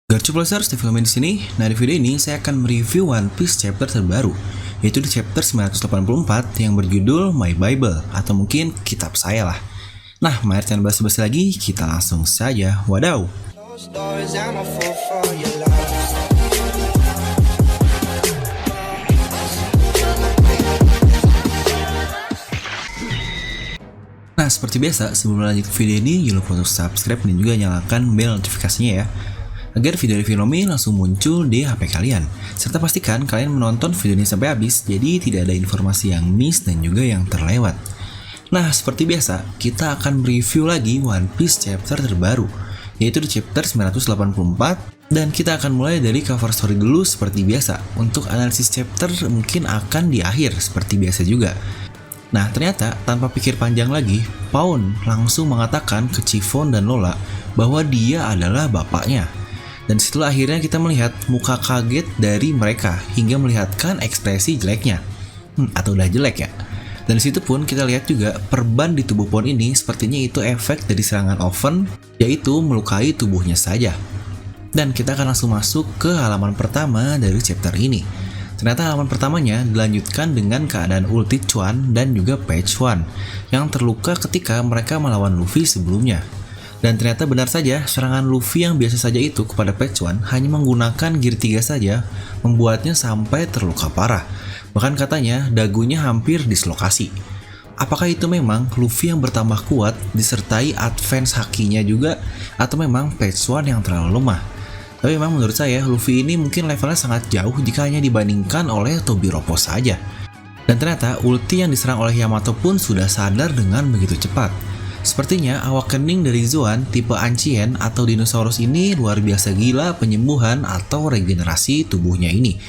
Garcuplasers, di film di sini. Nah, di video ini saya akan mereview One Piece chapter terbaru, yaitu di chapter 984 yang berjudul My Bible atau mungkin kitab saya lah. Nah, mari jangan basa-basi lagi, kita langsung saja. Wadaw. Nah, seperti biasa, sebelum lanjut ke video ini, jangan lupa untuk subscribe dan juga nyalakan bel notifikasinya ya, agar video review Nomi langsung muncul di HP kalian. Serta pastikan kalian menonton video ini sampai habis, jadi tidak ada informasi yang miss dan juga yang terlewat. Nah, seperti biasa, kita akan review lagi One Piece chapter terbaru, yaitu di chapter 984, dan kita akan mulai dari cover story dulu seperti biasa. Untuk analisis chapter mungkin akan di akhir seperti biasa juga. Nah, ternyata tanpa pikir panjang lagi, Pawn langsung mengatakan ke Chiffon dan Lola bahwa dia adalah bapaknya. Dan setelah akhirnya kita melihat muka kaget dari mereka hingga melihatkan ekspresi jeleknya. Atau udah jelek ya. Dan disitu pun kita lihat juga perban di tubuh Pawn ini sepertinya itu efek dari serangan Oven, yaitu melukai tubuhnya saja. Dan kita akan langsung masuk ke halaman pertama dari chapter ini. Ternyata halaman pertamanya dilanjutkan dengan keadaan Ulti Chuan dan juga Page One yang terluka ketika mereka melawan Luffy sebelumnya. Dan ternyata benar saja, serangan Luffy yang biasa saja itu kepada Page One hanya menggunakan Gear 3 saja membuatnya sampai terluka parah. Bahkan katanya dagunya hampir dislokasi. Apakah itu memang Luffy yang bertambah kuat disertai advance hakinya juga, atau memang Page One yang terlalu lemah? Tapi memang menurut saya Luffy ini mungkin levelnya sangat jauh jika hanya dibandingkan oleh Tobiropo saja. Dan ternyata ulti yang diserang oleh Yamato pun sudah sadar dengan begitu cepat. Sepertinya awakening dari Zoan tipe Ancient atau dinosaurus ini luar biasa gila penyembuhan atau regenerasi tubuhnya ini.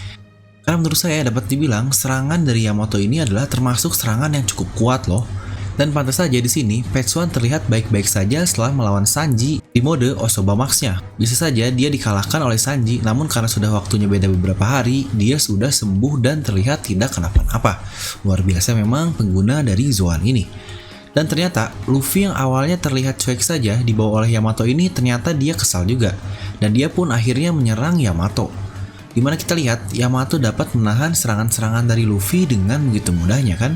Karena menurut saya dapat dibilang serangan dari Yamato ini adalah termasuk serangan yang cukup kuat loh. Dan pantas saja di sini Page One terlihat baik-baik saja setelah melawan Sanji di mode Osoba Max-nya. Bisa saja dia dikalahkan oleh Sanji, namun karena sudah waktunya beda beberapa hari, dia sudah sembuh dan terlihat tidak kenapa-napa. Luar biasa memang pengguna dari Zoan ini. Dan ternyata Luffy yang awalnya terlihat cuek saja dibawa oleh Yamato ini ternyata dia kesal juga. Dan dia pun akhirnya menyerang Yamato. Dimana kita lihat Yamato dapat menahan serangan-serangan dari Luffy dengan begitu mudahnya kan.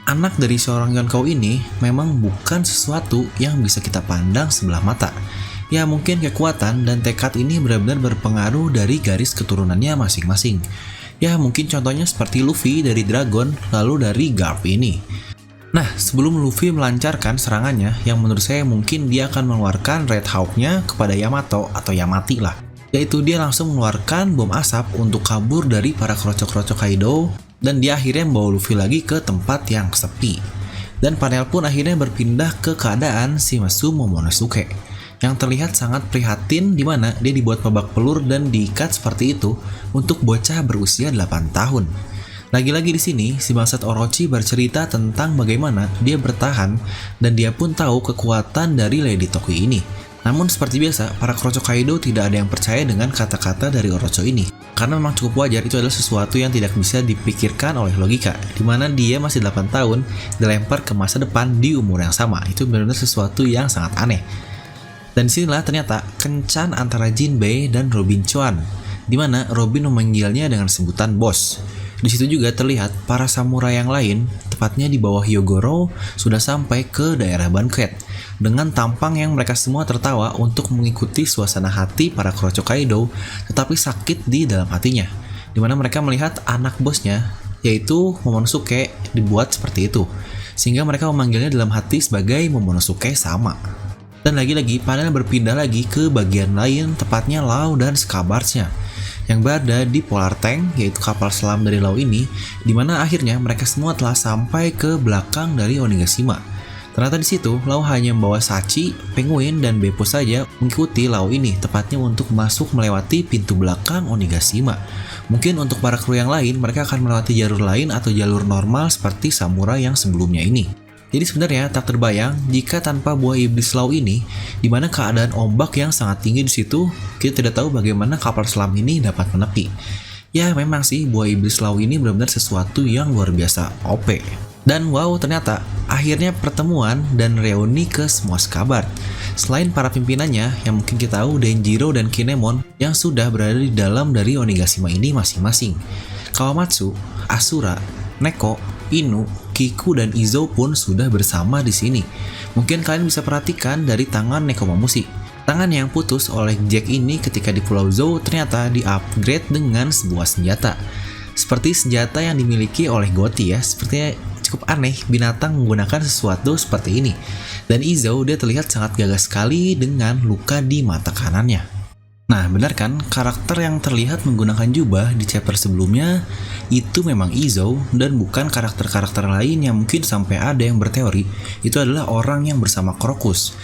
Anak dari seorang Yonkou ini memang bukan sesuatu yang bisa kita pandang sebelah mata. Ya mungkin kekuatan dan tekad ini benar-benar berpengaruh dari garis keturunannya masing-masing. Ya mungkin contohnya seperti Luffy dari Dragon lalu dari Garp ini. Nah, sebelum Luffy melancarkan serangannya, yang menurut saya mungkin dia akan mengeluarkan Red Hawk-nya kepada Yamato atau Yamati lah. Yaitu dia langsung mengeluarkan bom asap untuk kabur dari para krocok-krocok Kaido, dan dia akhirnya membawa Luffy lagi ke tempat yang sepi. Dan panel pun akhirnya berpindah ke keadaan Shimazu Momonosuke, yang terlihat sangat prihatin di mana dia dibuat babak pelur dan diikat seperti itu untuk bocah berusia 8 tahun. Lagi-lagi di sini, si bangsat Orochi bercerita tentang bagaimana dia bertahan dan dia pun tahu kekuatan dari Lady Toki ini. Namun seperti biasa, para krocok Kaido tidak ada yang percaya dengan kata-kata dari Orochi ini. Karena memang cukup wajar itu adalah sesuatu yang tidak bisa dipikirkan oleh logika, di mana dia masih 8 tahun dilempar ke masa depan di umur yang sama. Itu benar-benar sesuatu yang sangat aneh. Dan disinilah ternyata kencan antara Jinbei dan Robin Chuan, di mana Robin memanggilnya dengan sebutan bos. Di situ juga terlihat para samurai yang lain, tepatnya di bawah Hyogoro, sudah sampai ke daerah banquet. Dengan tampang yang mereka semua tertawa untuk mengikuti suasana hati para krocok Kaido, tetapi sakit di dalam hatinya. Dimana mereka melihat anak bosnya, yaitu Momonosuke, dibuat seperti itu. Sehingga mereka memanggilnya dalam hati sebagai Momonosuke sama. Dan lagi-lagi panel berpindah lagi ke bagian lain, tepatnya Law dan Scabbers-nya yang berada di Polar Tank, yaitu kapal selam dari Law ini, dimana akhirnya mereka semua telah sampai ke belakang dari Onigashima. Ternyata di situ Law hanya membawa Sachi, Penguin, dan Beppo saja mengikuti Law ini, tepatnya untuk masuk melewati pintu belakang Onigashima. Mungkin untuk para kru yang lain, mereka akan melewati jalur lain atau jalur normal seperti samurai yang sebelumnya ini. Jadi sebenarnya tak terbayang jika tanpa buah iblis Law ini, di mana keadaan ombak yang sangat tinggi di situ, kita tidak tahu bagaimana kapal selam ini dapat menepi. Ya memang sih buah iblis Law ini benar-benar sesuatu yang luar biasa OP. Dan wow, ternyata akhirnya pertemuan dan reuni ke semua Scabard. Selain para pimpinannya yang mungkin kita tahu Denjiro dan Kinemon yang sudah berada di dalam dari Onigashima ini masing-masing. Kawamatsu, Asura, Neko, Inu, Kiku dan Izo pun sudah bersama di sini. Mungkin kalian bisa perhatikan dari tangan Nekomamushi. Tangan yang putus oleh Jack ini ketika di Pulau Zou ternyata di-upgrade dengan sebuah senjata. Seperti senjata yang dimiliki oleh Gotti ya, sepertinya cukup aneh binatang menggunakan sesuatu seperti ini. Dan Izo dia terlihat sangat gagah sekali dengan luka di mata kanannya. Nah benar kan, karakter yang terlihat menggunakan jubah di chapter sebelumnya itu memang Izo dan bukan karakter-karakter lain yang mungkin sampai ada yang berteori itu adalah orang yang bersama Crocus.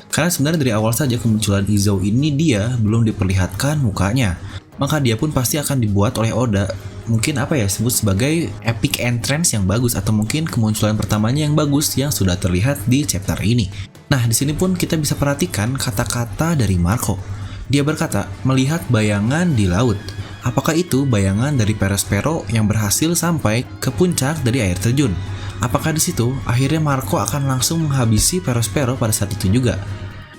Karena sebenarnya dari awal saja kemunculan Izo ini dia belum diperlihatkan mukanya. Maka dia pun pasti akan dibuat oleh Oda. Mungkin sebut sebagai epic entrance yang bagus atau mungkin kemunculan pertamanya yang bagus yang sudah terlihat di chapter ini. Nah, di sini pun kita bisa perhatikan kata-kata dari Marco. Dia berkata, melihat bayangan di laut. Apakah itu bayangan dari Perospero yang berhasil sampai ke puncak dari air terjun? Apakah di situ akhirnya Marco akan langsung menghabisi Perospero pada saat itu juga?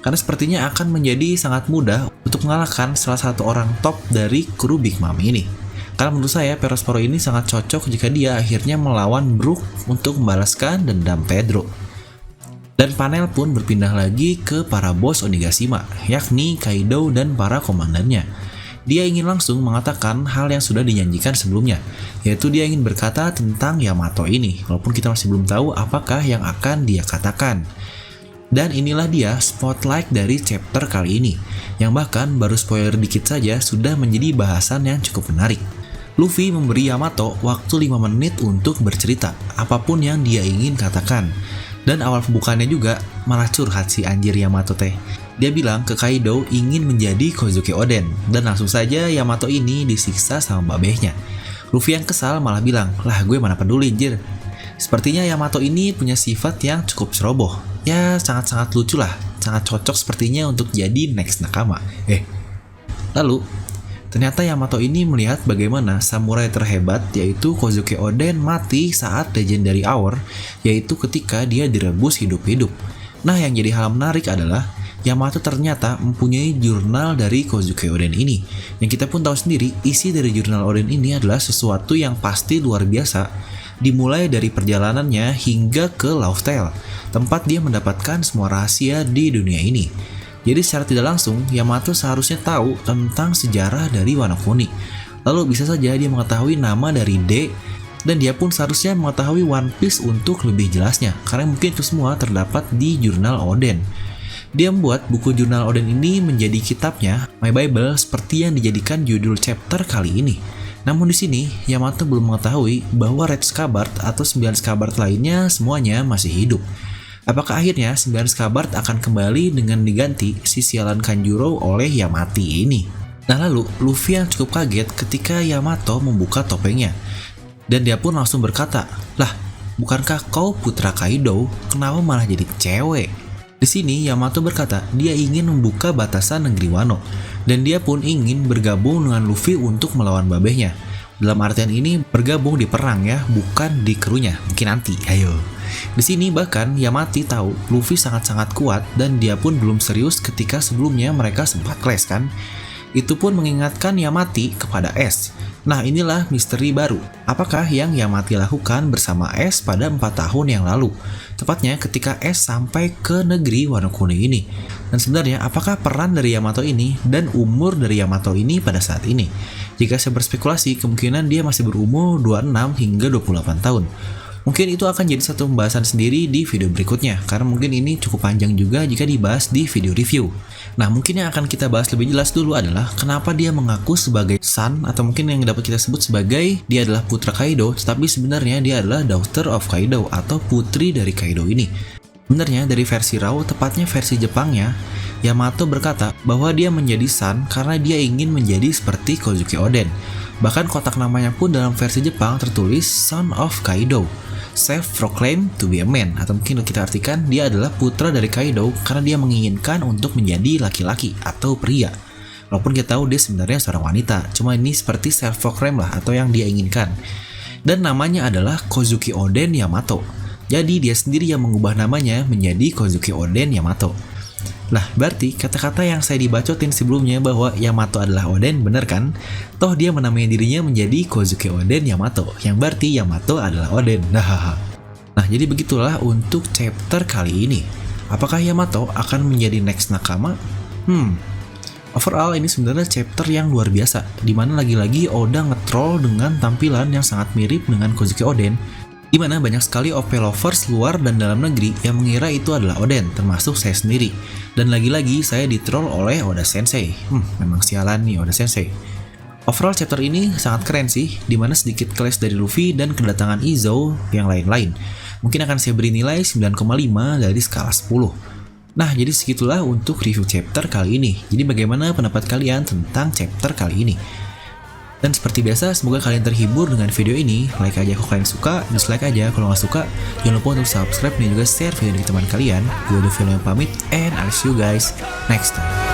Karena sepertinya akan menjadi sangat mudah untuk mengalahkan salah satu orang top dari kru Big Mom ini. Karena menurut saya Perospero ini sangat cocok jika dia akhirnya melawan Brook untuk membalaskan dendam Pedro. Dan panel pun berpindah lagi ke para bos Onigashima, yakni Kaido dan para komandannya. Dia ingin langsung mengatakan hal yang sudah dijanjikan sebelumnya, yaitu dia ingin berkata tentang Yamato ini, walaupun kita masih belum tahu apakah yang akan dia katakan. Dan inilah dia spotlight dari chapter kali ini, yang bahkan baru spoiler dikit saja sudah menjadi bahasan yang cukup menarik. Luffy memberi Yamato waktu 5 menit untuk bercerita, apapun yang dia ingin katakan. Dan awal pembukaannya juga malah curhat si anjir Yamato teh. Dia bilang ke Kaido ingin menjadi Kozuki Oden, dan langsung saja Yamato ini disiksa sama babehnya. Luffy yang kesal malah bilang, lah gue mana peduli anjir. Sepertinya Yamato ini punya sifat yang cukup ceroboh. Ya sangat-sangat lucu lah, sangat cocok sepertinya untuk jadi next nakama. Lalu, ternyata Yamato ini melihat bagaimana samurai terhebat yaitu Kozuki Oden mati saat Legendary Hour, yaitu ketika dia direbus hidup-hidup. Nah yang jadi hal menarik adalah Yamato ternyata mempunyai jurnal dari Kozuki Oden ini. Yang kita pun tahu sendiri, isi dari jurnal Oden ini adalah sesuatu yang pasti luar biasa. Dimulai dari perjalanannya hingga ke Laugh Tale, tempat dia mendapatkan semua rahasia di dunia ini. Jadi secara tidak langsung, Yamato seharusnya tahu tentang sejarah dari Wano Kuni. Lalu bisa saja dia mengetahui nama dari D, dan dia pun seharusnya mengetahui One Piece untuk lebih jelasnya, karena mungkin itu semua terdapat di jurnal Oden. Dia membuat buku jurnal Oden ini menjadi kitabnya, My Bible, seperti yang dijadikan judul chapter kali ini. Namun di sini, Yamato belum mengetahui bahwa Red Scabard atau 9 Scabard lainnya semuanya masih hidup. Apakah akhirnya 9 Scabard akan kembali dengan diganti si sialan Kanjuro oleh Yamati ini? Nah lalu, Luffy yang cukup kaget ketika Yamato membuka topengnya. Dan dia pun langsung berkata, lah, bukankah kau putra Kaido? Kenapa malah jadi cewek? Di sini Yamato berkata dia ingin membuka batasan negeri Wano. Dan dia pun ingin bergabung dengan Luffy untuk melawan babehnya. Dalam artian ini bergabung di perang ya, bukan di krunya. Mungkin nanti, ayo. Di sini bahkan Yamati tahu Luffy sangat-sangat kuat dan dia pun belum serius ketika sebelumnya mereka sempat clash kan. Itu pun mengingatkan Yamati kepada S. Nah inilah misteri baru. Apakah yang Yamati lakukan bersama S pada 4 tahun yang lalu? Tepatnya ketika S sampai ke negeri Wano Kuni ini. Dan sebenarnya apakah peran dari Yamato ini dan umur dari Yamato ini pada saat ini? Jika saya berspekulasi, kemungkinan dia masih berumur 26 hingga 28 tahun. Mungkin itu akan jadi satu pembahasan sendiri di video berikutnya, karena mungkin ini cukup panjang juga jika dibahas di video review. Nah mungkin yang akan kita bahas lebih jelas dulu adalah kenapa dia mengaku sebagai son, atau mungkin yang dapat kita sebut sebagai dia adalah putra Kaido, tetapi sebenarnya dia adalah daughter of Kaido atau putri dari Kaido ini. Sebenarnya dari versi Raw, tepatnya versi Jepangnya, Yamato berkata bahwa dia menjadi son karena dia ingin menjadi seperti Kozuki Oden. Bahkan kotak namanya pun dalam versi Jepang tertulis Son of Kaido, self-proclaimed to be a man, atau mungkin kita artikan dia adalah putra dari Kaido karena dia menginginkan untuk menjadi laki-laki atau pria. Walaupun kita tahu dia sebenarnya seorang wanita, cuma ini seperti self-proclaimed lah atau yang dia inginkan. Dan namanya adalah Kozuki Oden Yamato. Jadi dia sendiri yang mengubah namanya menjadi Kozuki Oden Yamato. Lah, berarti kata-kata yang saya dibacotin sebelumnya bahwa Yamato adalah Oden, bener kan? Toh dia menamai dirinya menjadi Kozuki Oden Yamato, yang berarti Yamato adalah Oden. Nah, jadi begitulah untuk chapter kali ini. Apakah Yamato akan menjadi next nakama? Overall ini sebenarnya chapter yang luar biasa, dimana lagi-lagi Oda nge-troll dengan tampilan yang sangat mirip dengan Kozuki Oden, dimana banyak sekali OP lovers luar dan dalam negeri yang mengira itu adalah Oden, termasuk saya sendiri. Dan lagi-lagi saya ditroll oleh Oda Sensei. Memang sialan nih Oda Sensei. Overall chapter ini sangat keren sih, dimana sedikit clash dari Luffy dan kedatangan Izo yang lain-lain. Mungkin akan saya beri nilai 9,5 dari skala 10. Nah, jadi segitulah untuk review chapter kali ini. Jadi bagaimana pendapat kalian tentang chapter kali ini? Dan seperti biasa, semoga kalian terhibur dengan video ini. Like aja kalau kalian suka, dislike aja kalau nggak suka. Jangan lupa untuk subscribe dan juga share video ini ke teman kalian. Gue udah film yang pamit, and I'll see you guys next time.